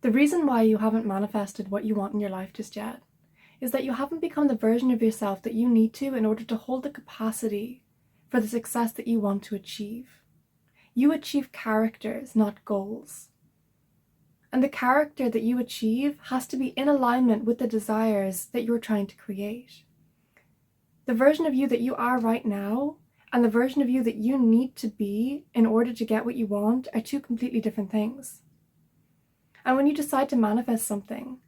The reason why you haven't manifested what you want in your life just yet is that you haven't become the version of yourself that you need to in order to hold the capacity for the success that you want to achieve. You achieve characters, not goals. And the character that you achieve has to be in alignment with the desires that you're trying to create. The version of you that you are right now and the version of you that you need to be in order to get what you want are two completely different things. And when you decide to manifest something,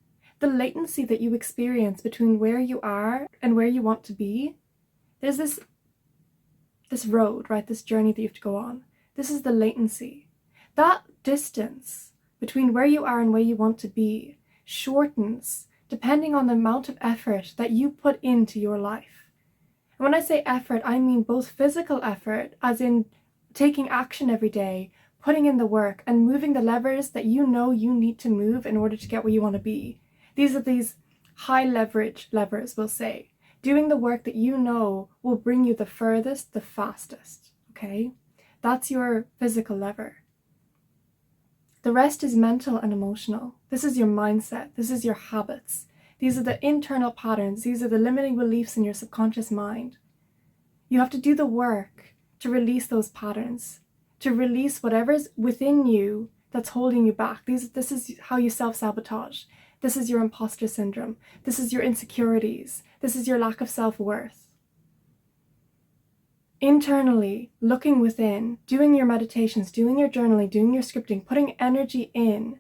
the latency that you experience between where you are and where you want to be, there's this road, right? This journey that you have to go on. This is the latency. That distance between where you are and where you want to be shortens depending on the amount of effort that you put into your life. And when I say effort, I mean both physical effort, as in taking action every day, putting in the work and moving the levers that you know you need to move in order to get where you want to be. These are these high leverage levers, we'll say. Doing the work that you know will bring you the furthest, the fastest, okay? That's your physical lever. The rest is mental and emotional. This is your mindset. This is your habits. These are the internal patterns. These are the limiting beliefs in your subconscious mind. You have to do the work to release those patterns, to release whatever's within you that's holding you back. This is how you self-sabotage. This is your imposter syndrome. This is your insecurities. This is your lack of self-worth. Internally, looking within, doing your meditations, doing your journaling, doing your scripting, putting energy in.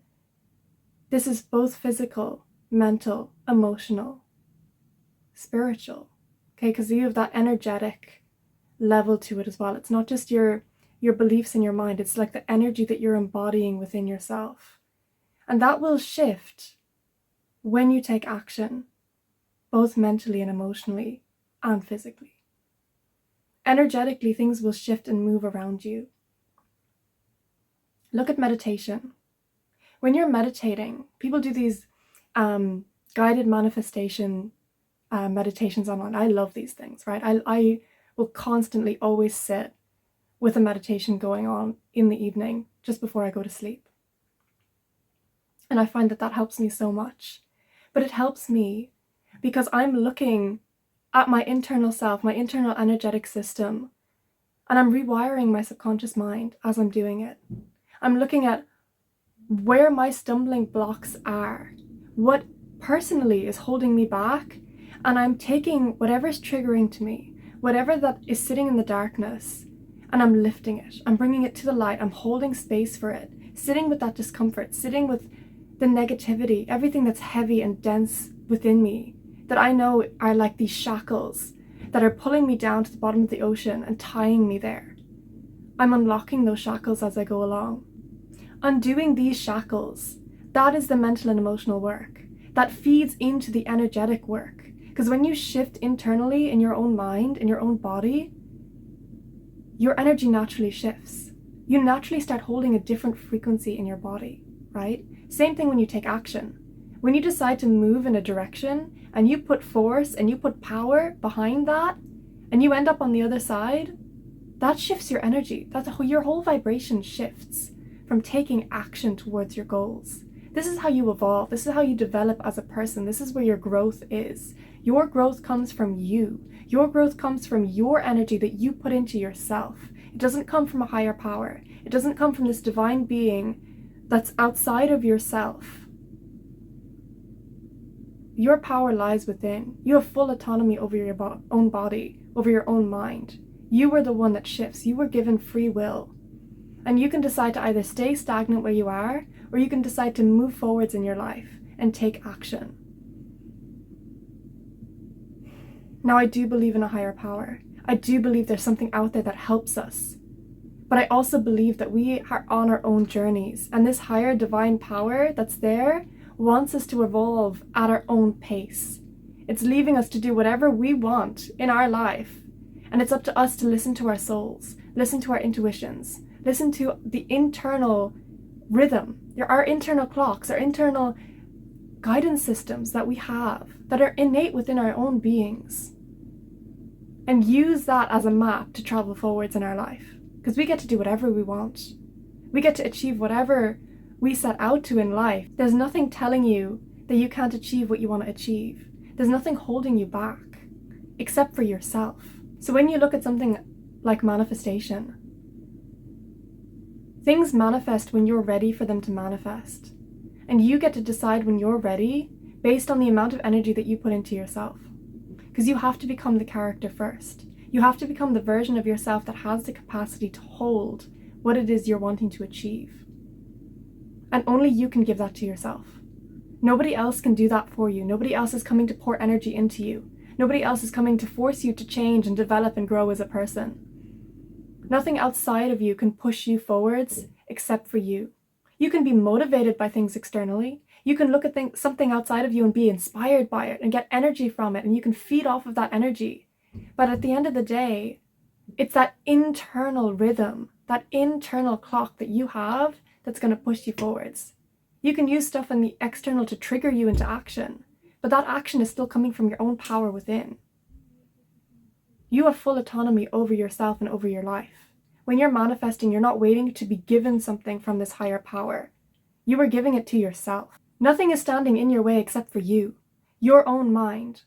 This is both physical, mental, emotional, spiritual. Okay, because you have that energetic level to it as well. It's not just your beliefs in your mind. It's like the energy that you're embodying within yourself. And that will shift when you take action, both mentally and emotionally and physically. Energetically, things will shift and move around you. Look at meditation. When you're meditating, people do these guided manifestation meditations online. I love these things, right? I will constantly always sit with a meditation going on in the evening just before I go to sleep. And I find that helps me so much. But it helps me because I'm looking at my internal self, my internal energetic system, and I'm rewiring my subconscious mind as I'm doing it. I'm looking at where my stumbling blocks are, what personally is holding me back, and I'm taking whatever's triggering to me, whatever that is sitting in the darkness, and I'm lifting it. I'm bringing it to the light. I'm holding space for it, sitting with that discomfort, sitting with the negativity, everything that's heavy and dense within me, that I know are like these shackles that are pulling me down to the bottom of the ocean and tying me there. I'm unlocking those shackles as I go along. Undoing these shackles, that is the mental and emotional work. That feeds into the energetic work. Because when you shift internally in your own mind, in your own body, your energy naturally shifts. You naturally start holding a different frequency in your body, right? Same thing when you take action. When you decide to move in a direction and you put force and you put power behind that and you end up on the other side, that shifts your energy. Your whole vibration shifts from taking action towards your goals. This is how you evolve. This is how you develop as a person. This is where your growth is. Your growth comes from you. Your growth comes from your energy that you put into yourself. It doesn't come from a higher power. It doesn't come from this divine being that's outside of yourself. Your power lies within. You have full autonomy over your own body, over your own mind. You are the one that shifts. You were given free will. And you can decide to either stay stagnant where you are, or you can decide to move forwards in your life and take action. Now, I do believe in a higher power. I do believe there's something out there that helps us. But I also believe that we are on our own journeys, and this higher divine power that's there wants us to evolve at our own pace. It's leaving us to do whatever we want in our life, and it's up to us to listen to our souls, listen to our intuitions, listen to the internal rhythm, our internal clocks, our internal guidance systems that we have that are innate within our own beings, and use that as a map to travel forwards in our life. Because we get to do whatever we want. We get to achieve whatever we set out to in life, there's nothing telling you that you can't achieve what you want to achieve. There's nothing holding you back, except for yourself. So when you look at something like manifestation, things manifest when you're ready for them to manifest. And you get to decide when you're ready based on the amount of energy that you put into yourself. Because you have to become the character first. You have to become the version of yourself that has the capacity to hold what it is you're wanting to achieve. And only you can give that to yourself. Nobody else can do that for you. Nobody else is coming to pour energy into you. Nobody else is coming to force you to change and develop and grow as a person. Nothing outside of you can push you forwards except for you. You can be motivated by things externally. You can look at something outside of you and be inspired by it and get energy from it, and you can feed off of that energy. But at the end of the day, it's that internal rhythm, that internal clock that you have that's going to push you forwards. You can use stuff in the external to trigger you into action, but that action is still coming from your own power within. You have full autonomy over yourself and over your life. When you're manifesting, you're not waiting to be given something from this higher power. You are giving it to yourself. Nothing is standing in your way except for you, your own mind,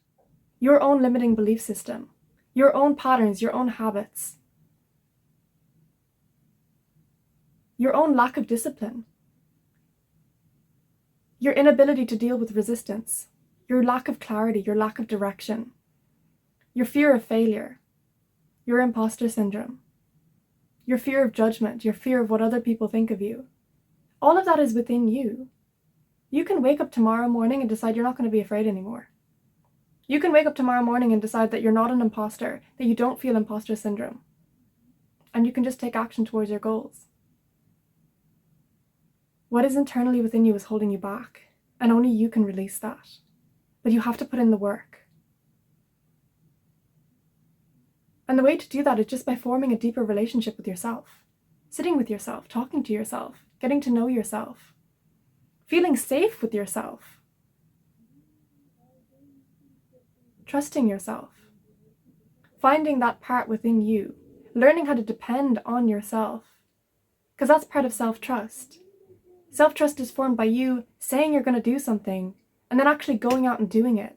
your own limiting belief system, your own patterns, your own habits, your own lack of discipline, your inability to deal with resistance, your lack of clarity, your lack of direction, your fear of failure, your imposter syndrome, your fear of judgment, your fear of what other people think of you. All of that is within you. You can wake up tomorrow morning and decide you're not going to be afraid anymore. You can wake up tomorrow morning and decide that you're not an imposter, that you don't feel imposter syndrome. And you can just take action towards your goals. What is internally within you is holding you back, and only you can release that. But you have to put in the work. And the way to do that is just by forming a deeper relationship with yourself. Sitting with yourself, talking to yourself, getting to know yourself. Feeling safe with yourself. Trusting yourself. Finding that part within you. Learning how to depend on yourself. Because that's part of self-trust. Self-trust is formed by you saying you're going to do something and then actually going out and doing it.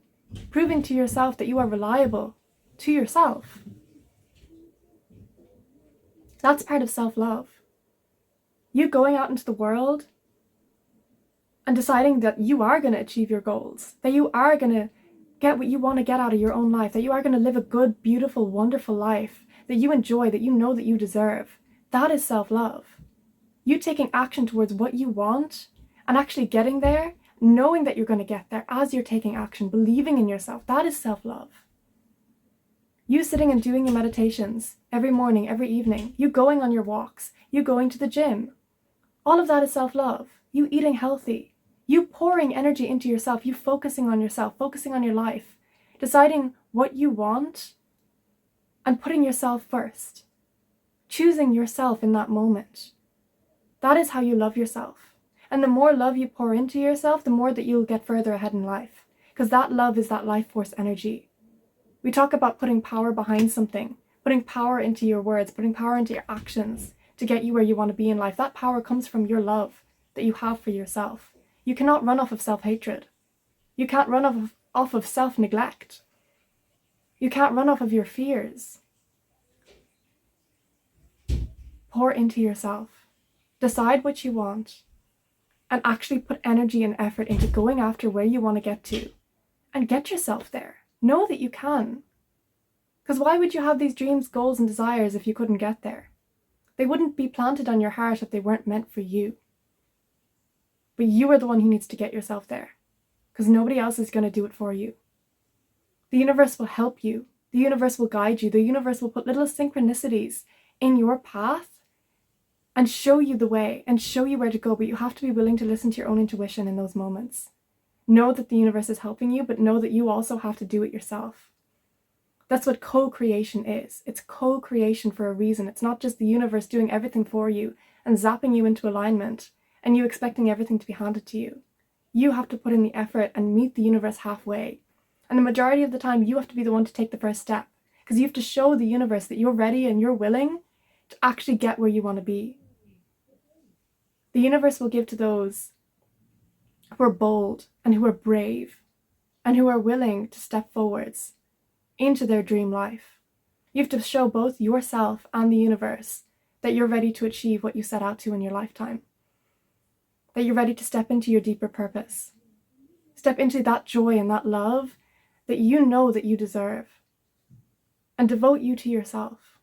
Proving to yourself that you are reliable to yourself. That's part of self-love. You going out into the world and deciding that you are going to achieve your goals, that you are going to get what you want to get out of your own life, that you are going to live a good, beautiful, wonderful life that you enjoy, that you know that you deserve. That is self-love. You taking action towards what you want and actually getting there, knowing that you're going to get there as you're taking action, believing in yourself. That is self-love. You sitting and doing your meditations every morning, every evening, you going on your walks, you going to the gym. All of that is self-love. You eating healthy, you pouring energy into yourself, you focusing on yourself, focusing on your life, deciding what you want and putting yourself first, choosing yourself in that moment. That is how you love yourself. And the more love you pour into yourself, the more that you'll get further ahead in life. Because that love is that life force energy. We talk about putting power behind something, putting power into your words, putting power into your actions to get you where you want to be in life. That power comes from your love that you have for yourself. You cannot run off of self-hatred. You can't run off of self-neglect. You can't run off of your fears. Pour into yourself. Decide what you want and actually put energy and effort into going after where you want to get to and get yourself there. Know that you can. Because why would you have these dreams, goals, and desires if you couldn't get there? They wouldn't be planted on your heart if they weren't meant for you. But you are the one who needs to get yourself there. Because nobody else is going to do it for you. The universe will help you. The universe will guide you. The universe will put little synchronicities in your path and show you the way and show you where to go. But you have to be willing to listen to your own intuition in those moments. Know that the universe is helping you, but know that you also have to do it yourself. That's what co-creation is. It's co-creation for a reason. It's not just the universe doing everything for you and zapping you into alignment and you expecting everything to be handed to you. You have to put in the effort and meet the universe halfway. And the majority of the time, you have to be the one to take the first step because you have to show the universe that you're ready and you're willing to actually get where you want to be. The universe will give to those who are bold and who are brave and who are willing to step forwards into their dream life. You have to show both yourself and the universe that you're ready to achieve what you set out to in your lifetime. That you're ready to step into your deeper purpose. Step into that joy and that love that you know that you deserve. And devote you to yourself.